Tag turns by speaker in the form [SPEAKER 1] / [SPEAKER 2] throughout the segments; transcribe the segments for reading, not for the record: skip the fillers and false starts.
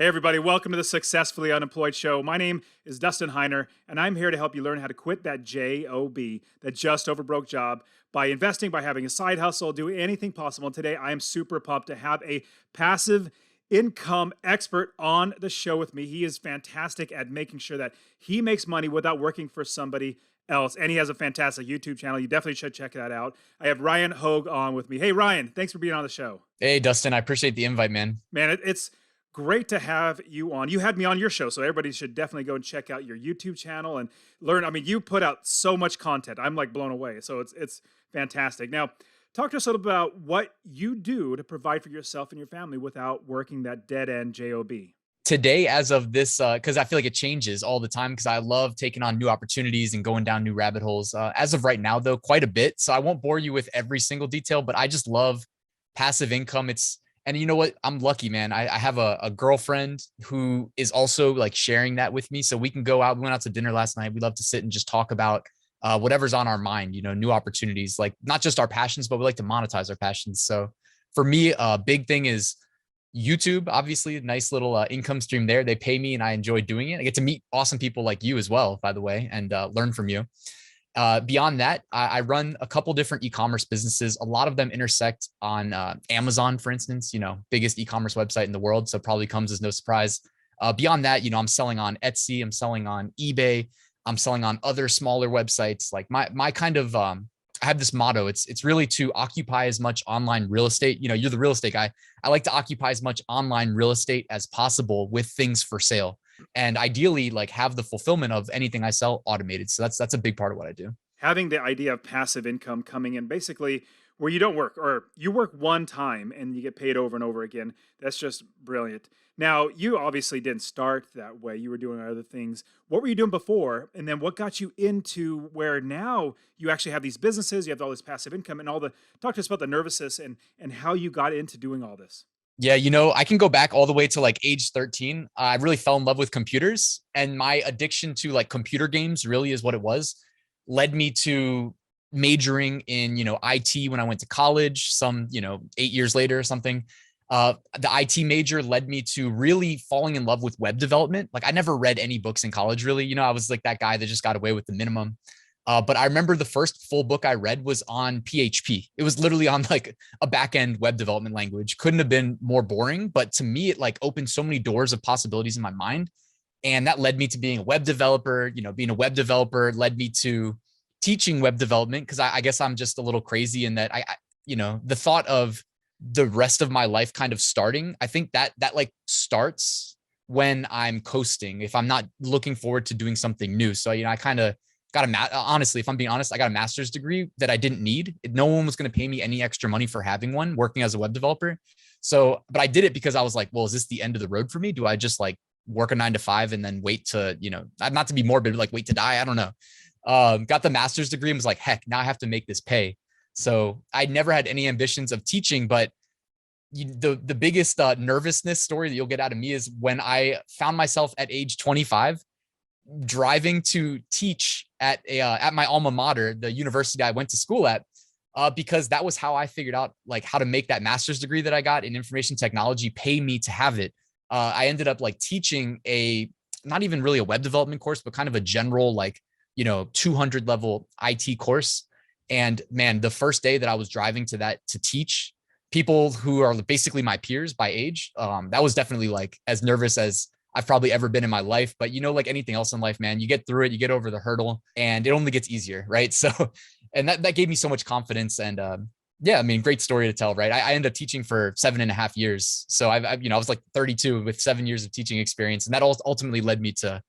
[SPEAKER 1] Hey, everybody, welcome to the Successfully Unemployed Show. My name is Dustin Heiner, and I'm here to help you learn how to quit that JOB, that just over broke job, by investing, by having a side hustle, do anything possible. And today, I am super pumped to have a passive income expert on the show with me. He is fantastic at making sure that he makes money without working for somebody else. And he has a fantastic YouTube channel. You definitely should check that out. I have Ryan Hogue on with me. Hey, Ryan, thanks for being on the show.
[SPEAKER 2] Hey, Dustin, I appreciate the invite, man.
[SPEAKER 1] Man, it's great to have you on. You had me on your show, so everybody should definitely go and check out your YouTube channel and learn. I mean, you put out so much content. I'm like blown away. So it's fantastic. Now, talk to us a little about what you do to provide for yourself and your family without working that dead end job.
[SPEAKER 2] Today, as of this, because I feel like it changes all the time because I love taking on new opportunities and going down new rabbit holes. As of right now, though, quite a bit. So I won't bore you with every single detail, but I just love passive income. And you know what? I'm lucky, man. I have a girlfriend who is also like sharing that with me. So we can go out. We went out to dinner last night. We love to sit and just talk about whatever's on our mind, new opportunities, like not just our passions, but we like to monetize our passions. So for me, a big thing is YouTube, obviously a nice little income stream there. They pay me and I enjoy doing it. I get to meet awesome people like you as well, by the way, and learn from you. Beyond that, I run a couple different e-commerce businesses. A lot of them intersect on Amazon, for instance, biggest e-commerce website in the world. So probably comes as no surprise. Beyond that, I'm selling on Etsy, I'm selling on eBay, I'm selling on other smaller websites. Like my kind of, I have this motto. It's really to occupy as much online real estate. You're the real estate guy. I like to occupy as much online real estate as possible with things for sale, and ideally like have the fulfillment of anything I sell automated. So that's a big part of what I do.
[SPEAKER 1] Having the idea of passive income coming in basically where you don't work or you work one time and you get paid over and over again, that's just brilliant. Now, you obviously didn't start that way. You were doing other things. What were you doing before? And then what got you into where now you actually have these businesses, you have all this passive income and all the talk to us about the nervousness and how you got into doing all this.
[SPEAKER 2] Yeah, I can go back all the way to like age 13. I really fell in love with computers, and my addiction to like computer games really is what it was. Led me to majoring in, IT when I went to college, 8 years later or something. The IT major led me to really falling in love with web development. Like I never read any books in college, really. I was like that guy that just got away with the minimum. But I remember the first full book I read was on PHP. It was literally on like a back end web development language. Couldn't have been more boring, but to me, it like opened so many doors of possibilities in my mind. And that led me to being a web developer. Being a web developer led me to teaching web development because I guess I'm just a little crazy in that the thought of the rest of my life kind of starting, I think that like starts when I'm coasting, if I'm not looking forward to doing something new. So, I kind of honestly, if I'm being honest, I got a master's degree that I didn't need. No one was going to pay me any extra money for having one working as a web developer. So, but I did it because I was like, well, is this the end of the road for me? Do I just like work a 9 to 5 and then wait to, not to be morbid, but like wait to die? I don't know. Got the master's degree and was like, heck, now I have to make this pay. So I never had any ambitions of teaching, but the biggest nervousness story that you'll get out of me is when I found myself at age 25 driving to teach at my alma mater, the university I went to school at, because that was how I figured out like how to make that master's degree that I got in information technology pay me to have it. I ended up like teaching not even really a web development course, but kind of a general like 200 level IT course. And man, the first day that I was driving to teach people who are basically my peers by age, that was definitely like as nervous as I've probably ever been in my life. But like anything else in life, man, you get through it, you get over the hurdle, and it only gets easier, right? So, and that gave me so much confidence. And yeah, I mean, great story to tell, right? I ended up teaching for 7.5 years. So I was like 32 with 7 years of teaching experience, and that ultimately led me to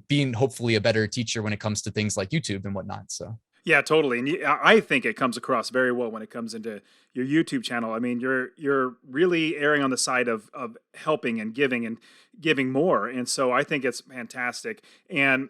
[SPEAKER 2] being hopefully a better teacher when it comes to things like YouTube and whatnot. So.
[SPEAKER 1] Yeah, totally. And I think it comes across very well when it comes into your YouTube channel. I mean, you're really erring on the side of helping and giving more. And so I think it's fantastic. And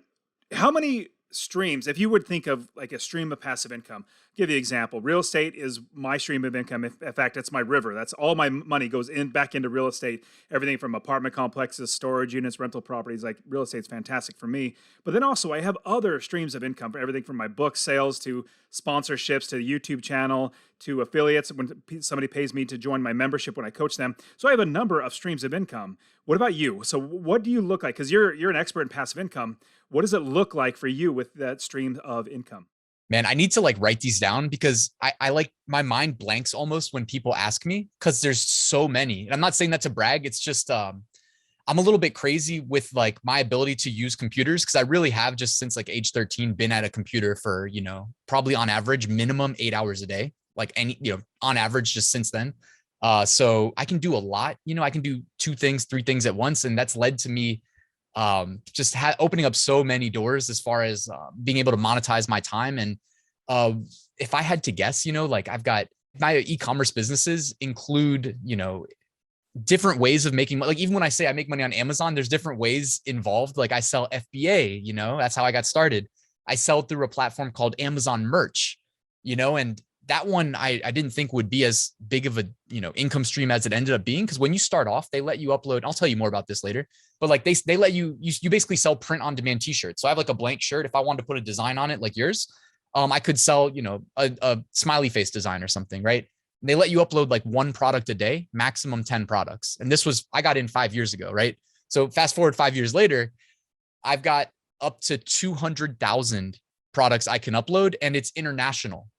[SPEAKER 1] how many streams, if you would think of like a stream of passive income, give you an example. Real estate is my stream of income. In fact, it's my river. That's all my money goes in back into real estate. Everything from apartment complexes, storage units, rental properties. Like real estate's fantastic for me. But then also I have other streams of income, everything from my book sales to sponsorships to the YouTube channel to affiliates when somebody pays me to join my membership when I coach them. So I have a number of streams of income. What about you? So what do you look like? Because you're an expert in passive income. What does it look like for you with that stream of income?
[SPEAKER 2] Man, I need to like write these down because I like my mind blanks almost when people ask me because there's so many. And I'm not saying that to brag. It's just I'm a little bit crazy with like my ability to use computers because I really have just since like age 13 been at a computer for, probably on average minimum 8 hours a day, like on average just since then. So I can do a lot, I can do 2 things, 3 things at once. And that's led to me just opening up so many doors as far as being able to monetize my time. And if I had to guess, like I've got my e-commerce businesses include, different ways of making money. Like even when I say I make money on Amazon, there's different ways involved. Like I sell FBA, that's how I got started. I sell through a platform called Amazon Merch, and that one I didn't think would be as big of a, income stream as it ended up being. Cause when you start off, they let you upload, I'll tell you more about this later, but like they let you basically sell print on demand t-shirts. So I have like a blank shirt. If I wanted to put a design on it, like yours, I could sell, a smiley face design or something, right? And they let you upload like 1 product a day, maximum 10 products. And I got in 5 years ago, right? So fast forward 5 years later, I've got up to 200,000 products I can upload and it's international.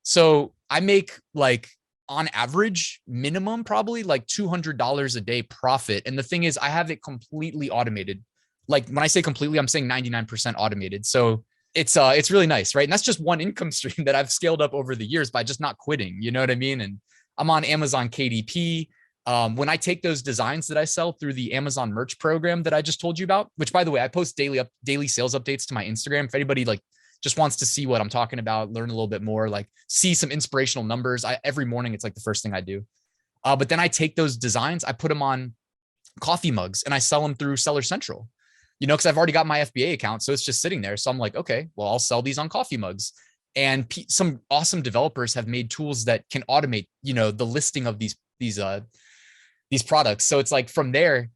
[SPEAKER 2] So I make like on average minimum, probably like $200 a day profit. And the thing is I have it completely automated. Like when I say completely, I'm saying 99% automated. So it's really nice, right? And that's just one income stream that I've scaled up over the years by just not quitting. You know what I mean? And I'm on Amazon KDP. When I take those designs that I sell through the Amazon merch program that I just told you about, which by the way, I post daily sales updates to my Instagram. If anybody like just wants to see what I'm talking about, learn a little bit more, like see some inspirational numbers. Every morning, it's like the first thing I do. But then I take those designs, I put them on coffee mugs and I sell them through Seller Central. Because I've already got my FBA account. So it's just sitting there. So I'm like, okay, well, I'll sell these on coffee mugs. And some awesome developers have made tools that can automate, the listing of these products. So it's like from there,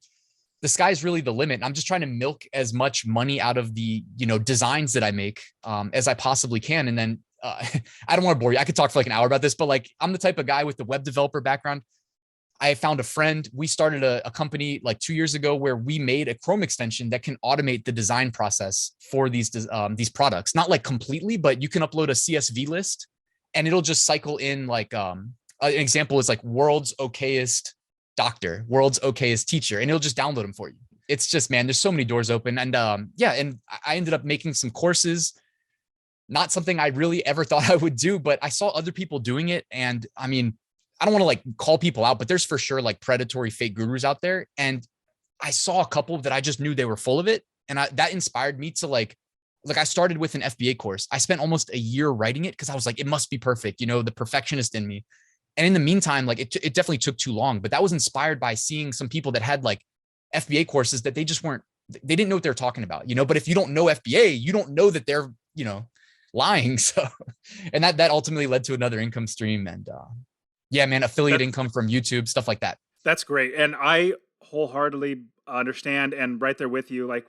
[SPEAKER 2] the sky's really the limit. I'm just trying to milk as much money out of the, designs that I make as I possibly can. And then I don't want to bore you. I could talk for like an hour about this, but like I'm the type of guy with the web developer background. I found a friend. We started a company like 2 years ago where we made a Chrome extension that can automate the design process for these products. Not like completely, but you can upload a CSV list and it'll just cycle in like an example is like world's okayest doctor, world's okayest teacher, and it'll just download them for you. It's just, man, there's so many doors open. And and I ended up making some courses. Not something I really ever thought I would do, but I saw other people doing it. And I mean, I don't want to like call people out, but there's for sure like predatory fake gurus out there. And I saw a couple that I just knew they were full of it. And that inspired me to like I started with an FBA course. I spent almost a year writing it because I was like, it must be perfect, the perfectionist in me. And in the meantime, like it definitely took too long, but that was inspired by seeing some people that had like FBA courses that they didn't know what they're talking about, but if you don't know FBA, you don't know that they're, lying. So, and that ultimately led to another income stream. And yeah, man, affiliate income from YouTube, stuff like that.
[SPEAKER 1] That's great. And I wholeheartedly understand and right there with you. Like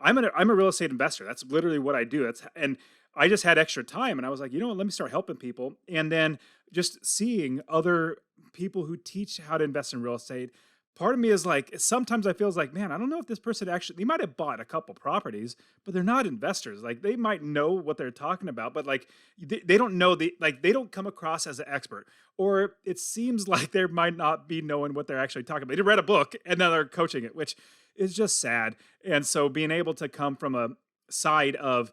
[SPEAKER 1] I'm a real estate investor. That's literally what I do. And I just had extra time and I was like, let me start helping people. And then just seeing other people who teach how to invest in real estate, part of me is like, sometimes I feel like, man, I don't know if this person they might have bought a couple properties, but they're not investors. Like they might know what they're talking about, but like they don't know they don't come across as an expert, or it seems like they might not be knowing what they're actually talking about. They read a book and now they're coaching it, which is just sad. And so being able to come from a side of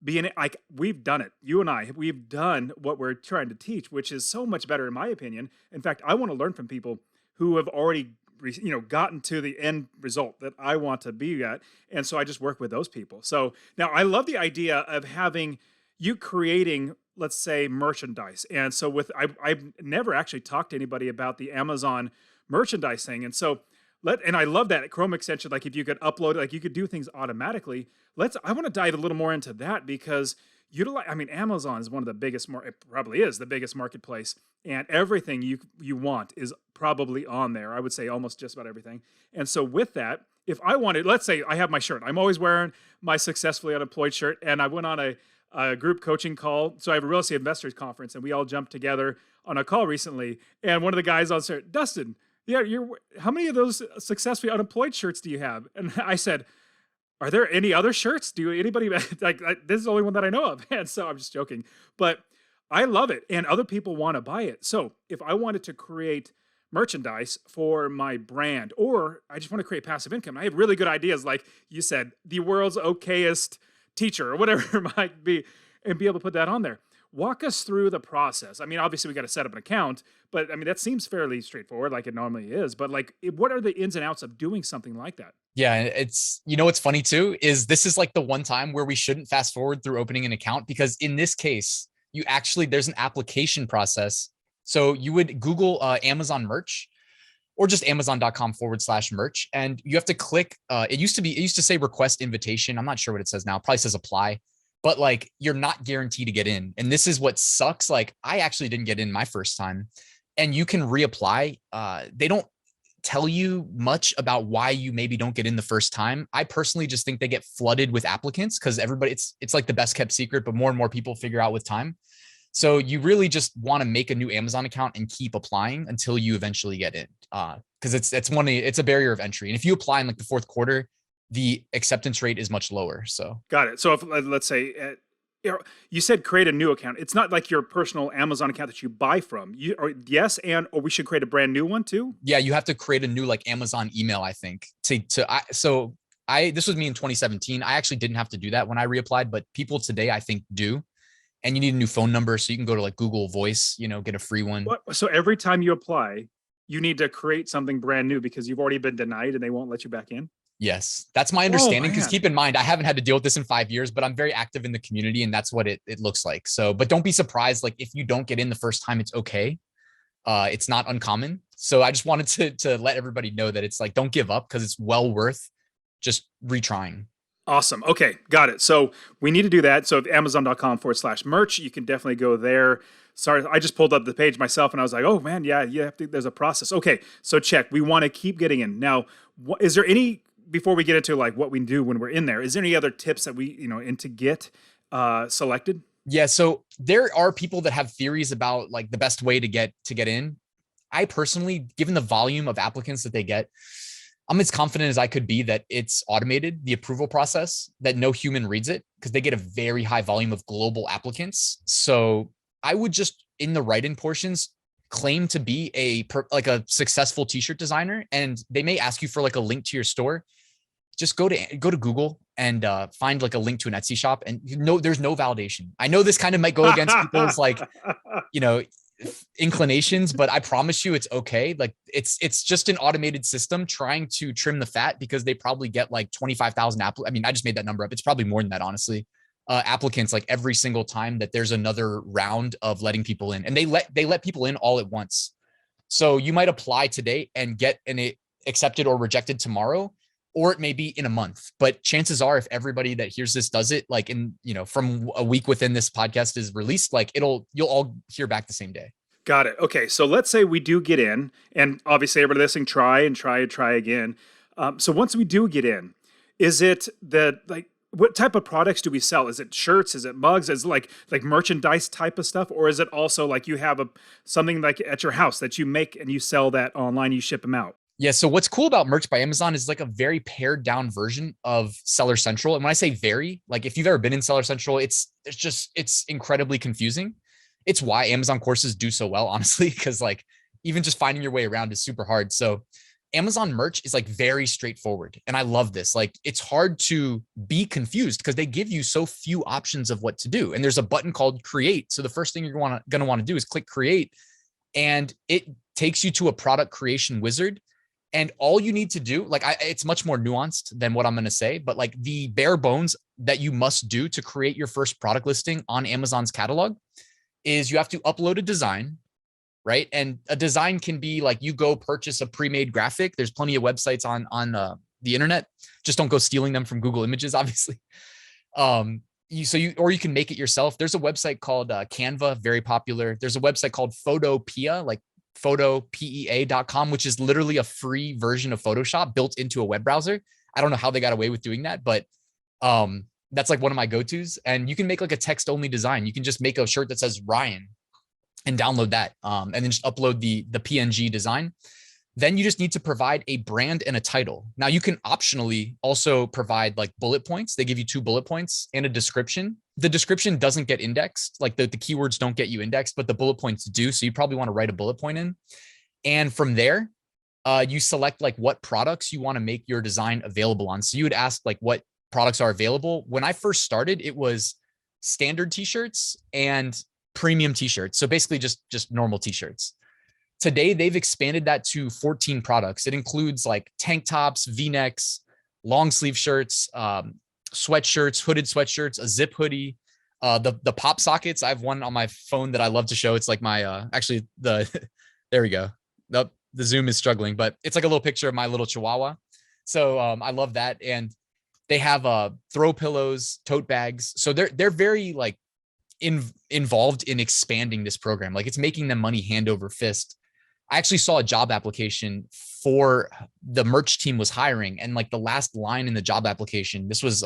[SPEAKER 1] being like, we've done it. You and we've done what we're trying to teach, which is so much better in my opinion. In fact, I want to learn from people who have already gotten to the end result that I want to be at. And so I just work with those people. So now I love the idea of having you creating, let's say, merchandise. And so I've never actually talked to anybody about the Amazon merchandise thing. And so and I love that Chrome extension. Like if you could upload, like you could do things automatically. I want to dive a little more into that because utilize. I mean, Amazon is one of the biggest. It probably is the biggest marketplace, and everything you want is probably on there. I would say almost just about everything. And so with that, if I wanted, let's say I have my shirt. I'm always wearing my successfully unemployed shirt, and I went on a group coaching call. So I have a real estate investors conference, and we all jumped together on a call recently. And one of the guys on there, Dustin, yeah, how many of those successfully unemployed shirts do you have? And I said, are there any other shirts? Do anybody this is the only one that I know of? And so I'm just joking, but I love it, and other people want to buy it. So if I wanted to create merchandise for my brand, or I just want to create passive income, I have really good ideas, like you said, the world's okayest teacher or whatever it might be, and be able to put that on there. Walk us through the process. I mean, obviously we got to set up an account, but I mean, that seems fairly straightforward, like it normally is. But like, what are the ins and outs of doing something like that?
[SPEAKER 2] Yeah, it's, you know, what's funny too is this is like the one time where we shouldn't fast forward through opening an account, because in this case, you actually, there's an application process. So you would Google Amazon merch, or just amazon.com/merch. And you have to click, it used to say request invitation. I'm not sure what it says now. It probably says apply, but like, you're not guaranteed to get in. And this is what sucks. Like, I actually didn't get in my first time, and you can reapply. They don't tell you much about why you maybe don't get in the first time. I personally just think they get flooded with applicants because everybody, it's like the best kept secret, but more and more people figure out with time. So you really just want to make a new Amazon account and keep applying until you eventually get in. Because it's a barrier of entry. And if you apply in like the fourth quarter, the acceptance rate is much lower. So
[SPEAKER 1] got it. So if let's say you said create a new account, it's not like your personal Amazon account that you buy from. Yes, or we should create a brand new one too.
[SPEAKER 2] Yeah, you have to create a new like Amazon email, I think. This was me in 2017. I actually didn't have to do that when I reapplied, but people today I think do. And you need a new phone number, so you can go to like Google Voice, get a free one.
[SPEAKER 1] So every time you apply, you need to create something brand new because you've already been denied and they won't let you back in?
[SPEAKER 2] Yes, that's my understanding. Because keep in mind, I haven't had to deal with this in 5 years, but I'm very active in the community, and that's what it looks like. So, but don't be surprised. Like, if you don't get in the first time, it's okay. It's not uncommon. So I just wanted to let everybody know that it's like, don't give up, because it's well worth just retrying.
[SPEAKER 1] Awesome. Okay, got it. So we need to do that. So amazon.com/merch, you can definitely go there. Sorry, I just pulled up the page myself and I was like, oh man, yeah, there's a process. Okay, so check. We want to keep getting in. Now, is there any, before we get into like what we do when we're in there, is there any other tips that we, and to get selected?
[SPEAKER 2] Yeah, so there are people that have theories about like the best way to get in. I personally, given the volume of applicants that they get, I'm as confident as I could be that it's automated, the approval process, that no human reads it, because they get a very high volume of global applicants. So I would just, in the write-in portions, claim to be a successful t-shirt designer, and they may ask you for like a link to your store. Just go to Google and find like a link to an Etsy shop, and there's no validation. I know this kind of might go against people's like, inclinations, but I promise you it's okay. Like, it's just an automated system trying to trim the fat, because they probably get like 25,000 I mean, I just made that number up. It's probably more than that, honestly. Applicants like every single time that there's another round of letting people in, and they let people in all at once. So you might apply today and get accepted or rejected tomorrow, or it may be in a month. But chances are, if everybody that hears this does it, like from a week within this podcast is released, like you'll all hear back the same day.
[SPEAKER 1] Got it. Okay. So let's say we do get in, and obviously everybody listening, try again. So once we do get in, is it what type of products do we sell? Is it shirts? Is it mugs? Is it like merchandise type of stuff? Or is it also like you have something like at your house that you make and you sell that online, you ship them out?
[SPEAKER 2] Yeah. So what's cool about Merch by Amazon is like a very pared down version of Seller Central. And when I say very, like if you've ever been in Seller Central, it's incredibly confusing. It's why Amazon courses do so well, honestly, because like even just finding your way around is super hard. So Amazon Merch is like very straightforward. And I love this. Like, it's hard to be confused because they give you so few options of what to do. And there's a button called create. So the first thing you're going to want to do is click create, and it takes you to a product creation wizard. And all you need to do, it's much more nuanced than what I'm going to say, but like the bare bones that you must do to create your first product listing on Amazon's catalog is you have to upload a design, right? And a design can be like, you go purchase a pre-made graphic. There's plenty of websites on the internet. Just don't go stealing them from Google Images, obviously. or you can make it yourself. There's a website called Canva, very popular. There's a website called Photopea, like photopea.com, which is literally a free version of Photoshop built into a web browser. I don't know how they got away with doing that, but that's like one of my go-tos. And you can make like a text-only design. You can just make a shirt that says Ryan and download that, and then just upload the PNG design. Then you just need to provide a brand and a title. Now you can optionally also provide like bullet points. They give you 2 bullet points and a description. The description doesn't get indexed. Like the keywords don't get you indexed, but the bullet points do. So you probably want to write a bullet point in. And from there, you select like what products you want to make your design available on. So you would ask like what products are available. When I first started, it was standard t-shirts and premium t-shirts. So basically just normal t-shirts. Today, they've expanded that to 14 products. It includes like tank tops, V-necks, long sleeve shirts, sweatshirts, hooded sweatshirts, a zip hoodie, the pop sockets. I have one on my phone that I love to show. It's like my, actually there we go. The Zoom is struggling, but it's like a little picture of my little Chihuahua. So I love that. And they have throw pillows, tote bags. So they're very like involved in expanding this program. Like it's making them money hand over fist. I actually saw a job application for the merch team was hiring, and like the last line in the job application, this was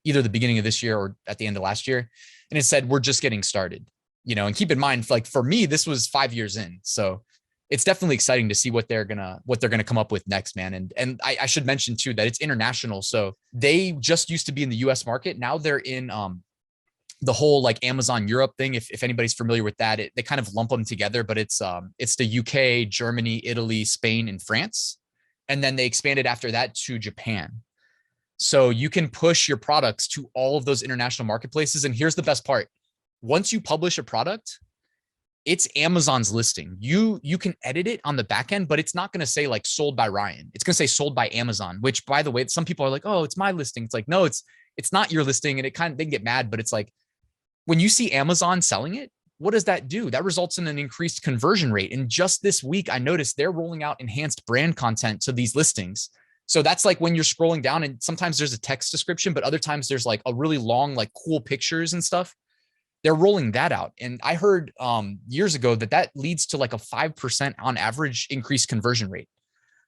[SPEAKER 2] either the beginning of this year or at the end of last year, and it said, "We're just getting started." And keep in mind, like for me, this was 5 years in, so it's definitely exciting to see what they're gonna come up with next, man. And I should mention too that it's international, so they just used to be in the U.S. market. Now they're in the whole like Amazon Europe thing. If anybody's familiar with that, they kind of lump them together, but it's the UK, Germany, Italy, Spain, and France. And then they expanded after that to Japan. So you can push your products to all of those international marketplaces. And here's the best part. Once you publish a product, it's Amazon's listing. You can edit it on the back end, but it's not going to say like sold by Ryan. It's going to say sold by Amazon, which by the way, some people are like, oh, it's my listing. It's like, no, it's not your listing. And they can get mad, but it's like, when you see Amazon selling it, what does that do? That results in an increased conversion rate. And just this week, I noticed they're rolling out enhanced brand content to these listings. So that's like when you're scrolling down and sometimes there's a text description, but other times there's like a really long, like cool pictures and stuff. They're rolling that out. And I heard years ago that leads to like a 5% on average increased conversion rate.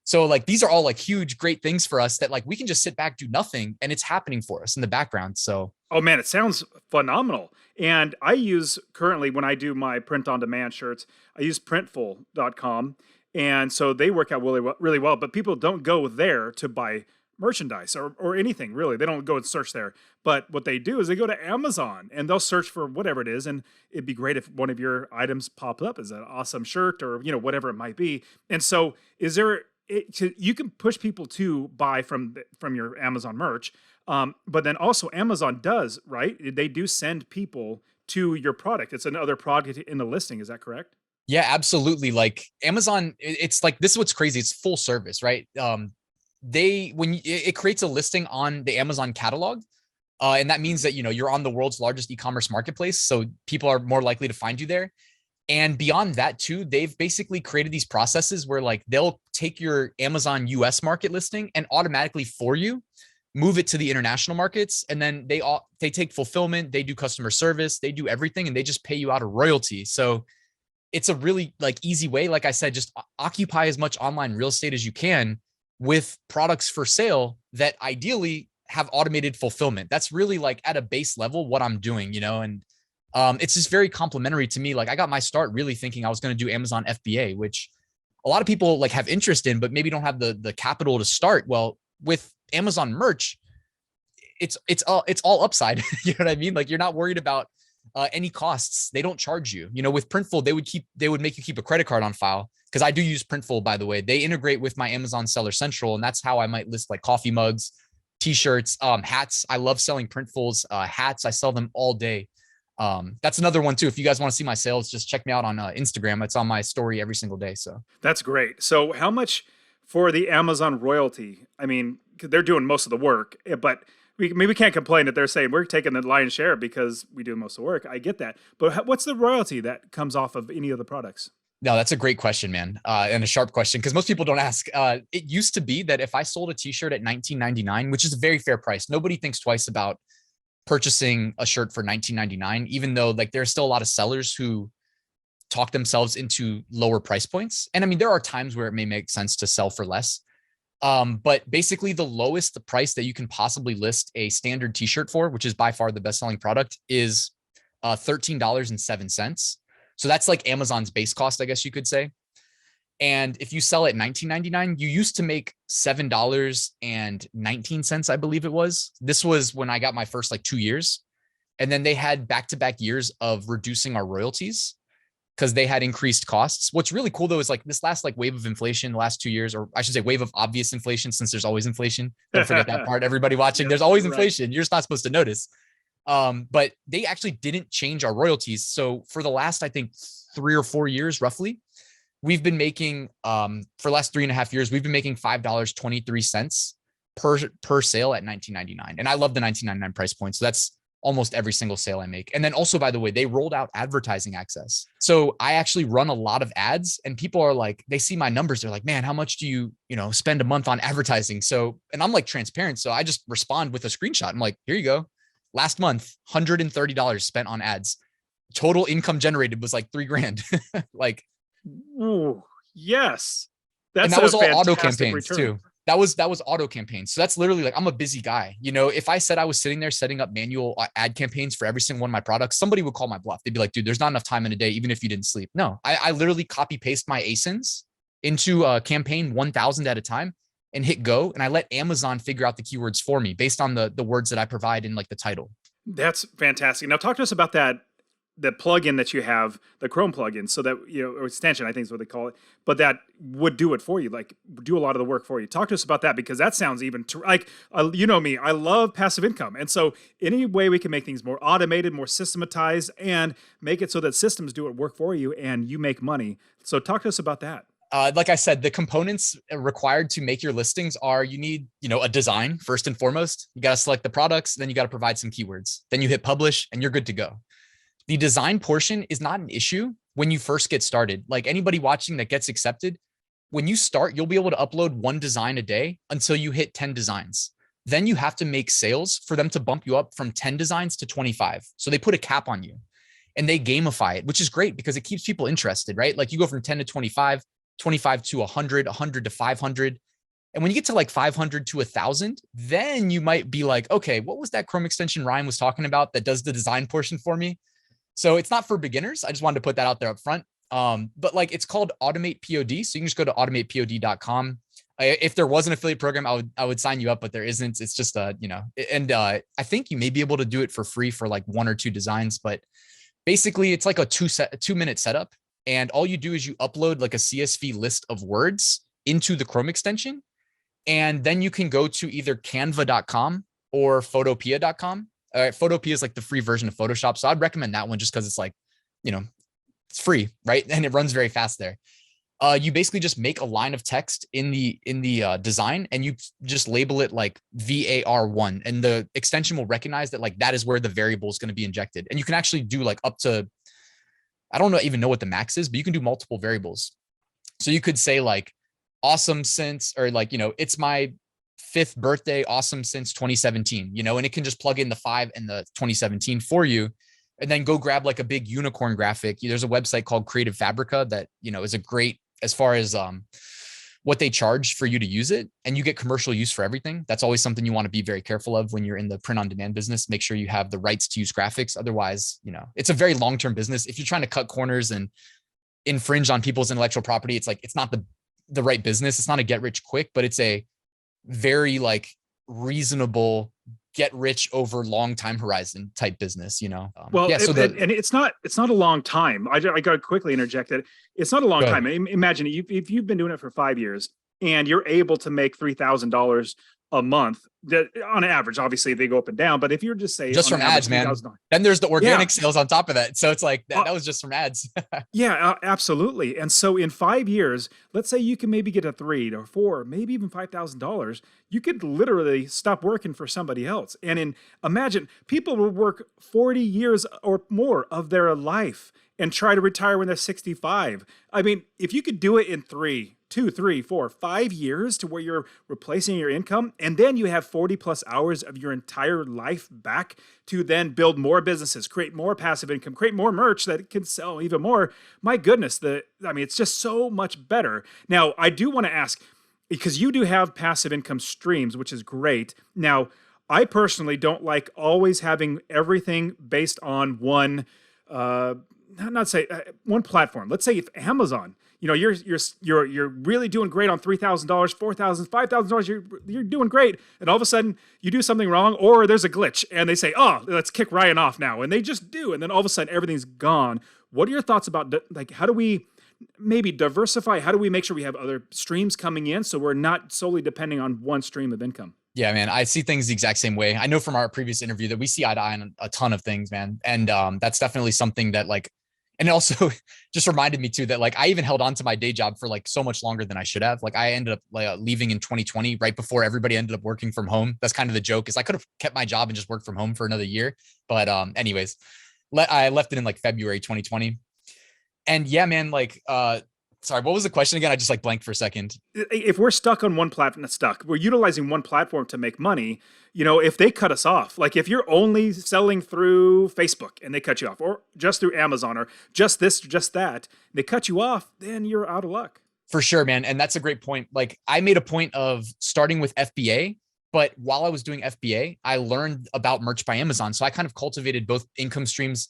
[SPEAKER 2] So like, these are all like huge, great things for us that like, we can just sit back, do nothing, and it's happening for us in the background. So.
[SPEAKER 1] Oh man, it sounds phenomenal. And I use currently when I do my print on demand shirts, I use printful.com. And so they work out really well, but people don't go there to buy merchandise or anything really. They don't go and search there. But what they do is they go to Amazon and they'll search for whatever it is. And it'd be great if one of your items popped up as an awesome shirt or, whatever it might be. And so you can push people to buy from your Amazon merch. But then also Amazon does, right? They do send people to your product. It's another product in the listing. Is that correct?
[SPEAKER 2] Yeah, absolutely. Like Amazon, it's like, this is what's crazy. It's full service, right? It creates a listing on the Amazon catalog. And that means that, you're on the world's largest e-commerce marketplace. So people are more likely to find you there. And beyond that too, they've basically created these processes where like they'll take your Amazon US market listing and automatically for you move it to the international markets. And then they take fulfillment, they do customer service, they do everything, and they just pay you out a royalty. So it's a really like easy way. Like I said, just occupy as much online real estate as you can with products for sale that ideally have automated fulfillment. That's really like at a base level what I'm doing, and it's just very complimentary to me. Like I got my start really thinking I was going to do Amazon FBA, which a lot of people like have interest in, but maybe don't have the capital to start. Well, with Amazon merch, it's all upside. You know what I mean? Like you're not worried about any costs. They don't charge you. With Printful, they would make you keep a credit card on file, because I do use Printful, by the way. They integrate with my Amazon Seller Central, and that's how I might list like coffee mugs, t-shirts, hats. I love selling Printful's hats. I sell them all day. That's another one too. If you guys want to see my sales, just check me out on Instagram. It's on my story every single day. So
[SPEAKER 1] that's great. So how much for the Amazon royalty? I mean, they're doing most of the work, but we can't complain that they're saying we're taking the lion's share because we do most of the work. I get that. But what's the royalty that comes off of any of the products?
[SPEAKER 2] No, that's a great question, man. And a sharp question, because most people don't ask. It used to be that if I sold a t-shirt at $19.99, which is a very fair price, nobody thinks twice about purchasing a shirt for $19.99, even though like there's still a lot of sellers who talk themselves into lower price points. And I mean, there are times where it may make sense to sell for less. But basically the lowest the price that you can possibly list a standard t-shirt for, which is by far the best selling product, is $13.07. So that's like Amazon's base cost, I guess you could say. And if you sell at $19.99, you used to make $7.19, I believe it was. This was when I got my first like 2 years. And then they had back-to-back years of reducing our royalties because they had increased costs. What's really cool though is like this last like wave of inflation, the last 2 years, or I should say wave of obvious inflation, since there's always inflation. Don't forget that part. Everybody watching,
[SPEAKER 1] Yes,
[SPEAKER 2] there's always
[SPEAKER 1] right.
[SPEAKER 2] inflation. You're just not supposed to notice. But they actually didn't change our royalties. So for the last, I think 3 or 4 years, roughly, we've been making, for the last 3.5 years, we've been making $5.23 per sale at $19.99. And I love the $19.99 price point. So that's almost every single sale I make. And then also, by the way, they rolled out advertising access. So I actually run a lot of ads, and people are like, they see my numbers. They're like, man, how much do you spend a month on advertising? So, and I'm like transparent. So I just respond with a screenshot. I'm like, here you go. Last month, $130 spent on ads. Total income generated was like $3,000. Like,
[SPEAKER 1] Ooh, yes.
[SPEAKER 2] and
[SPEAKER 1] That's
[SPEAKER 2] that was
[SPEAKER 1] a
[SPEAKER 2] all auto
[SPEAKER 1] fantastic
[SPEAKER 2] campaigns
[SPEAKER 1] return.
[SPEAKER 2] too. That was auto campaigns. So that's literally like, I'm a busy guy. If I said I was sitting there setting up manual ad campaigns for every single one of my products, somebody would call my bluff. They'd be like, dude, there's not enough time in a day, even if you didn't sleep. No, I literally copy paste my ASINs into a campaign 1,000 at a time and hit go. And I let Amazon figure out the keywords for me based on the words that I provide in like the title.
[SPEAKER 1] That's fantastic. Now talk to us about the plugin that you have, the Chrome plugin, so that, or extension, I think is what they call it, but that would do it for you, like do a lot of the work for you. Talk to us about that, because that sounds even like, you know me, I love passive income. And so any way we can make things more automated, more systematized, and make it so that systems do it work for you and you make money. So talk to us about that.
[SPEAKER 2] Like I said, the components required to make your listings are, you need, a design first and foremost. You got to select the products, then you got to provide some keywords. Then you hit publish and you're good to go. The design portion is not an issue when you first get started. Like anybody watching that gets accepted, when you start, you'll be able to upload 1 design a day until you hit 10 designs. Then you have to make sales for them to bump you up from 10 designs to 25. So they put a cap on you and they gamify it, which is great because it keeps people interested, right? Like you go from 10 to 25, 25 to 100, 100 to 500. And when you get to like 500 to 1,000, then you might be like, okay, what was that Chrome extension Ryan was talking about that does the design portion for me? So it's not for beginners. I just wanted to put that out there up front. But like it's called Automate POD. So you can just go to automatepod.com. If there was an affiliate program, I would sign you up, but there isn't. It's just and I think you may be able to do it for free for like 1 or 2 designs, but basically it's like a 2-minute setup. And all you do is you upload like a CSV list of words into the Chrome extension. And then you can go to either canva.com or photopea.com. Photopea is like the free version of Photoshop. So I'd recommend that one just because it's like, it's free, right? And it runs very fast there. You basically just make a line of text in the design and you just label it like VAR1, and the extension will recognize that like that is where the variable is going to be injected. And you can actually do like up to, I don't even know what the max is, but you can do multiple variables. So you could say like awesome since, or like, it's my 5th birthday, awesome since 2017, and it can just plug in the 5 and the 2017 for you. And then go grab like a big unicorn graphic. There's a website called Creative Fabrica that, is a great, as far as what they charge for you to use it, and you get commercial use for everything. That's always something you want to be very careful of when you're in the print on demand business. Make sure you have the rights to use graphics. Otherwise, it's a very long-term business. If you're trying to cut corners and infringe on people's intellectual property, it's like, it's not the right business. It's not a get rich quick, but it's a very like reasonable get rich over long time horizon type business,
[SPEAKER 1] Well,
[SPEAKER 2] yeah. So
[SPEAKER 1] and it's not a long time. I got to quickly interject that it's not a long time. Imagine if you've been doing it for 5 years and you're able to make $3,000 a month, that on average, obviously they go up and down, but if you're just say
[SPEAKER 2] just from ads, man, then there's the organic sales on top of that. So it's like that was just from ads.
[SPEAKER 1] Yeah, absolutely. And so in 5 years, let's say you can maybe get a 3 or 4, maybe even $5,000. You could literally stop working for somebody else. And imagine people will work 40 years or more of their life and try to retire when they're 65. I mean, if you could do it in 2, 3, 4, 5 years to where you're replacing your income, and then you have that 40 plus hours of your entire life back to then build more businesses, create more passive income, create more merch that can sell even more. My goodness, it's just so much better. Now, I do want to ask, because you do have passive income streams, which is great. Now, I personally don't like always having everything based on one, one platform. Let's say if Amazon, you're really doing great on $3,000, $4,000, $5,000. You're doing great, and all of a sudden you do something wrong, or there's a glitch, and they say, "Oh, let's kick Ryan off now," and they just do, and then all of a sudden everything's gone. What are your thoughts about how do we maybe diversify? How do we make sure we have other streams coming in so we're not solely depending on one stream of income?
[SPEAKER 2] Yeah, man, I see things the exact same way. I know from our previous interview that we see eye to eye on a ton of things, man. And that's definitely something that and it also just reminded me too, that I even held on to my day job for so much longer than I should have. I ended up leaving in 2020, right before everybody ended up working from home. That's kind of the joke, is I could have kept my job and just worked from home for another year. But anyways, I left it in February 2020. And yeah, man, sorry, what was the question again? I just blanked for a second.
[SPEAKER 1] If we're stuck on one platform, we're utilizing one platform to make money. If they cut us off, if you're only selling through Facebook and they cut you off, or just through Amazon, or just this, just that, they cut you off, then you're out of luck.
[SPEAKER 2] For sure, man. And that's a great point. I made a point of starting with FBA, but while I was doing FBA, I learned about merch by Amazon. So I kind of cultivated both income streams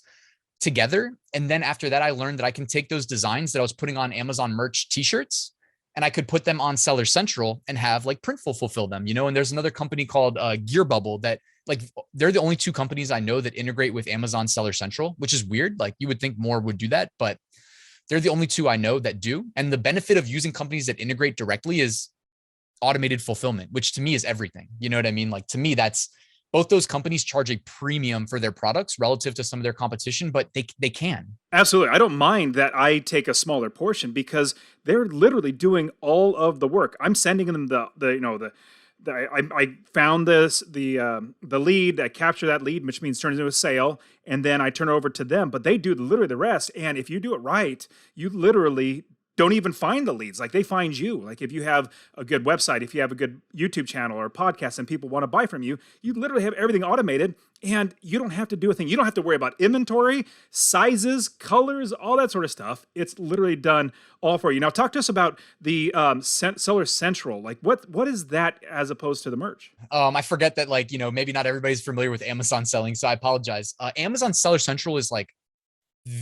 [SPEAKER 2] together. And then after that, I learned that I can take those designs that I was putting on Amazon merch t-shirts, and I could put them on Seller Central and have Printful fulfill them, and there's another company called Gear Bubble that they're the only two companies I know that integrate with Amazon Seller Central, which is weird. You would think more would do that, but they're the only two I know that do. And the benefit of using companies that integrate directly is automated fulfillment, which to me is everything. You know what I mean? To me, that's both those companies charge a premium for their products relative to some of their competition, but they can.
[SPEAKER 1] Absolutely. I don't mind that I take a smaller portion because they're literally doing all of the work. I'm sending them I found the lead, I capture that lead, which means turn it into a sale, and then I turn it over to them, but they do literally the rest. And if you do it right, you literally don't even find the leads. They find you. If you have a good website, if you have a good YouTube channel or podcast and people want to buy from you, you literally have everything automated and you don't have to do a thing. You don't have to worry about inventory, sizes, colors, all that sort of stuff. It's literally done all for you. Now talk to us about the Seller Central. What is that as opposed to the merch?
[SPEAKER 2] I forget that maybe not everybody's familiar with Amazon selling, so I apologize. Amazon Seller Central is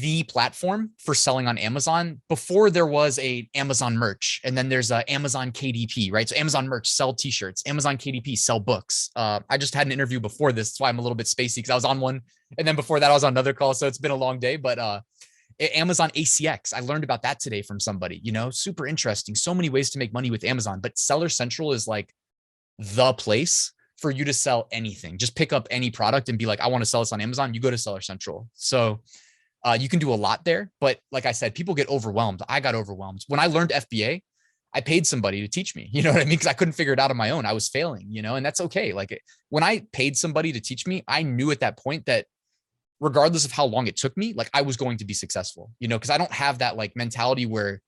[SPEAKER 2] the platform for selling on Amazon. Before there was a Amazon merch, and then there's a Amazon KDP, right? So Amazon merch, sell t-shirts, Amazon KDP, sell books. I just had an interview before this. That's why I'm a little bit spacey, because I was on one, and then before that I was on another call. So it's been a long day, but Amazon ACX, I learned about that today from somebody, super interesting. So many ways to make money with Amazon, but Seller Central is the place for you to sell anything. Just pick up any product and be I want to sell this on Amazon. You go to Seller Central. So you can do a lot there, but like I said, people get overwhelmed. I got overwhelmed. When I learned FBA, I paid somebody to teach me, you know what I mean? Because I couldn't figure it out on my own. I was failing, and that's okay. When I paid somebody to teach me, I knew at that point that regardless of how long it took me, I was going to be successful, because I don't have that mentality where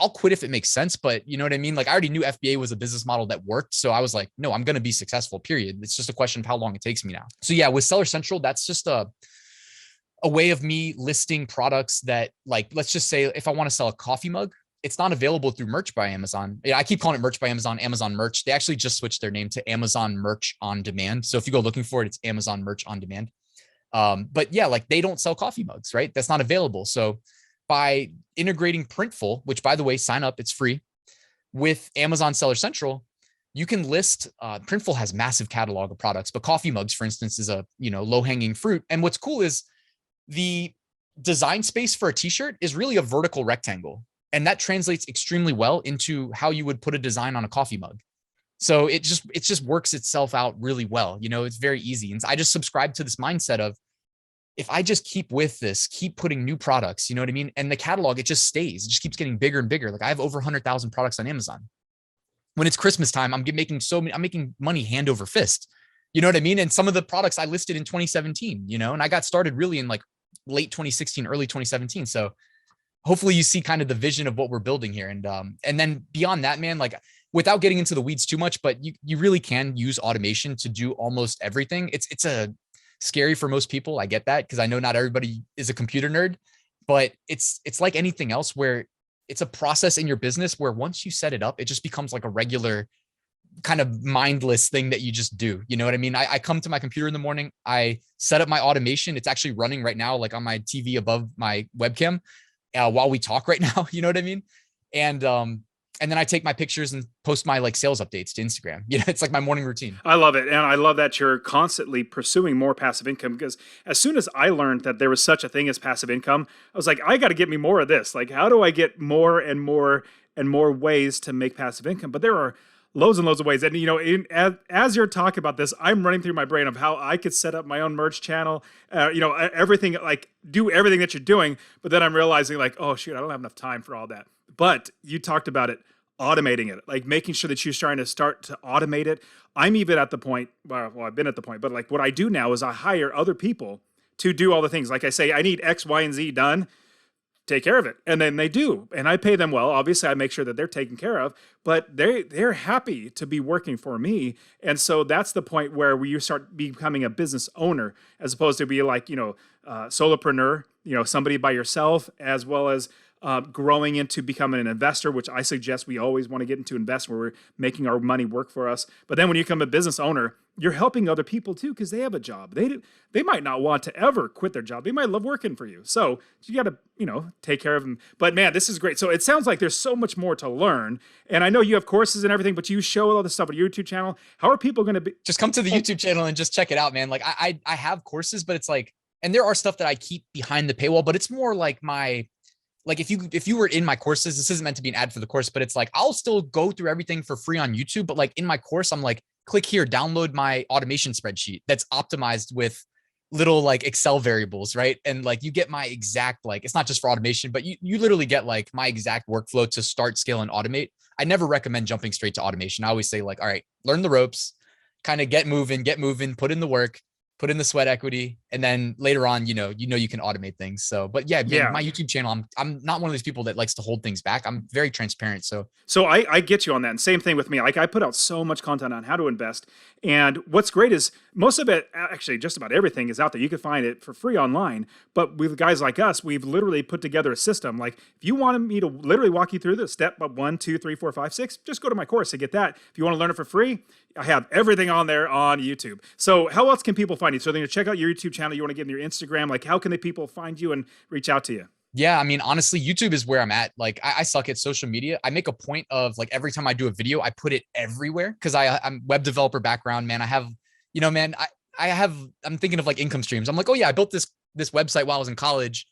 [SPEAKER 2] I'll quit if it makes sense, but you know what I mean? I already knew FBA was a business model that worked. So I was no, I'm going to be successful, period. It's just a question of how long it takes me now. So yeah, with Seller Central, that's just a way of me listing products that let's just say if I want to sell a coffee mug, it's not available through Merch by Amazon. I keep calling it Merch by Amazon, Amazon Merch. They actually just switched their name to Amazon Merch on Demand. So if you go looking for it, it's Amazon Merch on Demand. But yeah, they don't sell coffee mugs, right? That's not available. So by integrating Printful, which by the way, sign up, it's free, with Amazon Seller Central, you can list, Printful has massive catalog of products, but coffee mugs, for instance, is a, low hanging fruit. And what's cool is the design space for a t-shirt is really a vertical rectangle. And that translates extremely well into how you would put a design on a coffee mug. So it just works itself out really well. It's very easy. And I just subscribe to this mindset of, if I just keep with this, keep putting new products, you know what I mean? And the catalog, it just stays, it just keeps getting bigger and bigger. I have over 100,000 products on Amazon. When it's Christmas time, I'm making money hand over fist. You know what I mean? And some of the products I listed in 2017, and I got started really in late 2016, early 2017. So hopefully you see kind of the vision of what we're building here. And then beyond that, man, without getting into the weeds too much, but you really can use automation to do almost everything. It's a scary for most people. I get that because I know not everybody is a computer nerd, but it's like anything else where it's a process in your business where once you set it up, it just becomes like a regular kind of mindless thing that you just do. You know what I mean? I come to my computer in the morning, I set up my automation. It's actually running right now, like on my TV above my webcam while we talk right now. You know what I mean? And then I take my pictures and post my like sales updates to Instagram. You know, it's like my morning routine.
[SPEAKER 1] I love it. And I love that you're constantly pursuing more passive income because as soon as I learned that there was such a thing as passive income, I was like, I got to get me more of this. Like, how do I get more and more and more ways to make passive income? But there are loads and loads of ways. And, you know, as you're talking about this, I'm running through my brain of how I could set up my own merch channel, you know, everything, like do everything that you're doing. But then I'm realizing like, oh, shoot, I don't have enough time for all that. But you talked about it, automating it, like making sure that you're trying to start to automate it. I'm even at the point, well, I've been at the point, but like what I do now is I hire other people to do all the things. Like I say, I need X, Y, and Z done. Take care of it. And then they do. And I pay them well. Obviously, I make sure that they're taken care of, but they're happy to be working for me. And so that's the point where you start becoming a business owner as opposed to be like, you know, solopreneur, you know, somebody by yourself, as well as growing into becoming an investor, which I suggest we always want to get into invest where we're making our money work for us. But then when you become a business owner, you're helping other people too because they have a job. They might not want to ever quit their job. They might love working for you. So you got to, you know, take care of them. But man, this is great. So it sounds like there's so much more to learn. And I know you have courses and everything, but you show all this stuff on your YouTube channel. How are people going to be?
[SPEAKER 2] Just come to the YouTube channel and just check it out, man. Like I have courses, but it's like, and there are stuff that I keep behind the paywall, but it's more like like if you were in my courses, this isn't meant to be an ad for the course, but it's like, I'll still go through everything for free on YouTube. But like in my course, I'm like, click here, download my automation spreadsheet that's optimized with little like Excel variables, right? And like you get my exact, like, it's not just for automation, but you literally get like my exact workflow to start, scale, and automate. I never recommend jumping straight to automation. I always say like, all right, learn the ropes, kind of get moving, put in the work, put in the sweat equity, and then later on, you can automate things. So, but yeah, my YouTube channel, I'm not one of these people that likes to hold things back. I'm very transparent. So
[SPEAKER 1] I get you on that. And same thing with me. Like I put out so much content on how to invest. And what's great is most of it, actually just about everything is out there. You can find it for free online. But with guys like us, we've literally put together a system. Like if you wanted me to literally walk you through the step 1, 2, 3, 4, 5, 6, just go to my course to get that. If you want to learn it for free, I have everything on there on YouTube. So how else can people find you? So they're going to check out your YouTube channel. You want to give them your Instagram. Like how can the people find you and reach out to you?
[SPEAKER 2] Yeah, I mean, honestly, YouTube is where I'm at. Like, I suck at social media. I make a point of like every time I do a video, I put it everywhere because I'm web developer background, man. I have, man, I'm thinking of like income streams. I'm like, oh yeah, I built this website while I was in college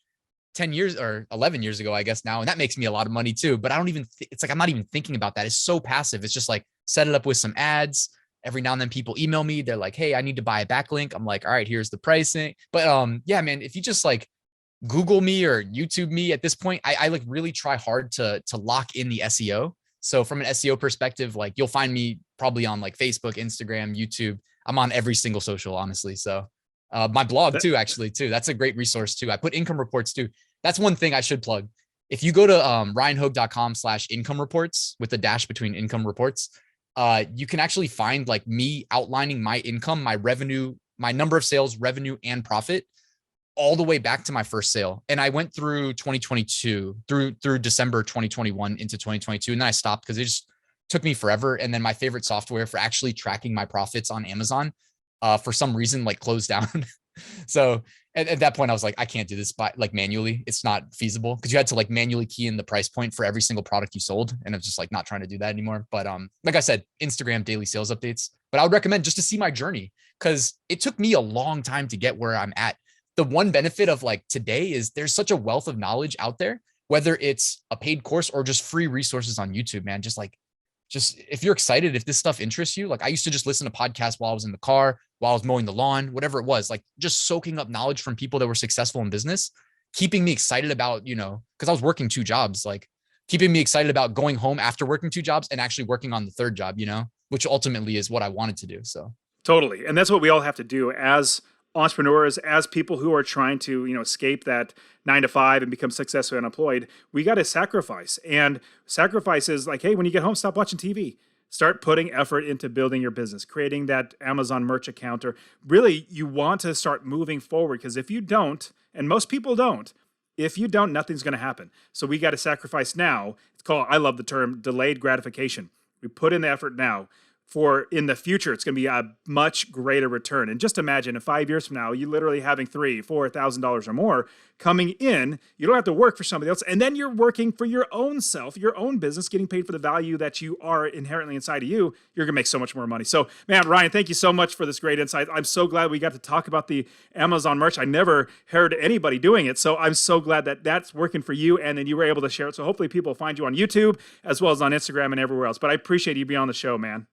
[SPEAKER 2] 10 years or 11 years ago, I guess now. And that makes me a lot of money too. But I don't even, it's like, I'm not even thinking about that. It's so passive. It's just like set it up with some ads. Every now and then people email me. They're like, hey, I need to buy a backlink. I'm like, all right, here's the pricing. But yeah, man, if you just like Google me or YouTube me at this point, I like really try hard to lock in the SEO. So from an SEO perspective, like you'll find me probably on like Facebook, Instagram, YouTube. I'm on every single social, honestly. So my blog too, actually too. That's a great resource too. I put income reports too. That's one thing I should plug. If you go to ryanhogue.com/income reports with a dash between income reports, you can actually find like me outlining my income, my revenue, my number of sales, revenue, and profit all the way back to my first sale. And I went through 2022 through December 2021 into 2022. And then I stopped because it just took me forever. And then my favorite software for actually tracking my profits on Amazon, for some reason, like closed down. So at that point I was like, I can't do this by like manually. It's not feasible because you had to like manually key in the price point for every single product you sold. And I'm just like not trying to do that anymore. But like I said, Instagram daily sales updates, but I would recommend just to see my journey because it took me a long time to get where I'm at. The one benefit of like today is there's such a wealth of knowledge out there, whether it's a paid course or just free resources on YouTube, man. Just if you're excited, if this stuff interests you, like I used to just listen to podcasts while I was in the car, while I was mowing the lawn, whatever it was, like just soaking up knowledge from people that were successful in business, keeping me excited about, because I was working 2 jobs, like keeping me excited about going home after working 2 jobs and actually working on the 3rd job, which ultimately is what I wanted to do. So
[SPEAKER 1] totally. And that's what we all have to do as entrepreneurs, as people who are trying to, escape that 9 to 5 and become successful unemployed. We got to sacrifice, and sacrifice is like, hey, when you get home, stop watching TV. Start putting effort into building your business, creating that Amazon merch account, or really you want to start moving forward. Because if you don't, and most people don't, if you don't, nothing's going to happen. So we got to sacrifice now. It's called, I love the term, delayed gratification. We put in the effort now. For in the future, it's going to be a much greater return. And just imagine, in 5 years from now, you literally having $3,000-$4,000 or more coming in. You don't have to work for somebody else, and then you're working for your own self, your own business, getting paid for the value that you are inherently inside of you. You're going to make so much more money. So, man, Ryan, thank you so much for this great insight. I'm so glad we got to talk about the Amazon merch. I never heard anybody doing it, so I'm so glad that that's working for you, and then you were able to share it. So hopefully people find you on YouTube as well as on Instagram and everywhere else. But I appreciate you being on the show, man.